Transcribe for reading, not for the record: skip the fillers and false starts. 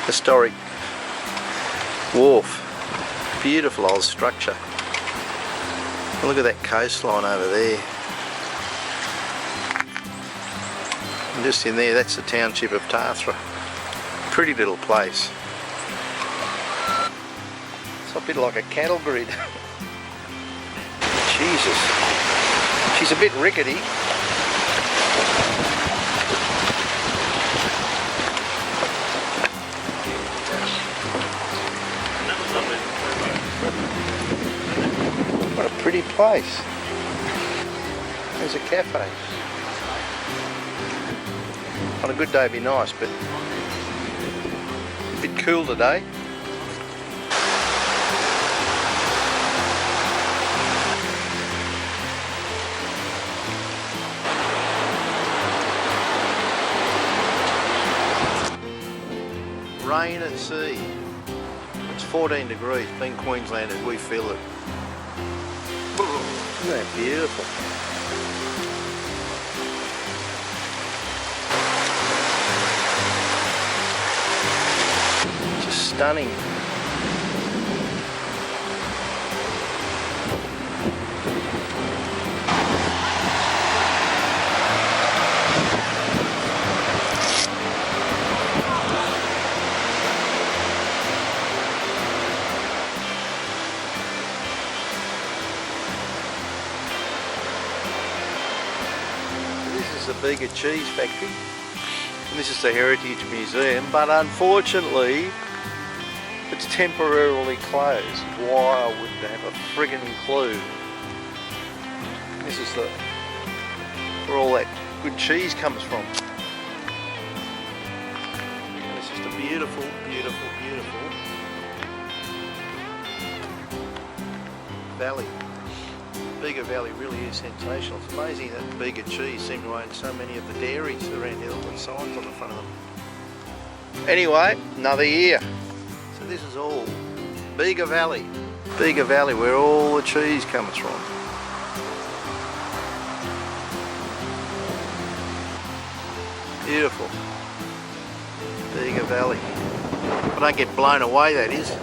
historic wharf. Beautiful old structure. Look at that coastline over there. And just in there, that's the township of Tathra. Pretty little place. It's a bit like a cattle grid. Jesus. She's a bit rickety. What a pretty place. There's a cafe. On a good day it'd be nice, but a bit cool today. Rain at sea. It's 14 degrees. Being Queenslanders, we feel it. Isn't that beautiful? Just stunning. The Bega Cheese Factory, and this is the Heritage Museum, but unfortunately it's temporarily closed. Why, I wouldn't have a friggin' clue. This is where all that good cheese comes from. And it's just a beautiful, beautiful, beautiful valley. Bega Valley really is sensational. It's amazing that Bega Cheese seem to own so many of the dairies around here. They've got signs on the front of them. Anyway, another year. So this is all Bega Valley. Bega Valley, where all the cheese comes from. Beautiful. Bega Valley. But don't get blown away, that is.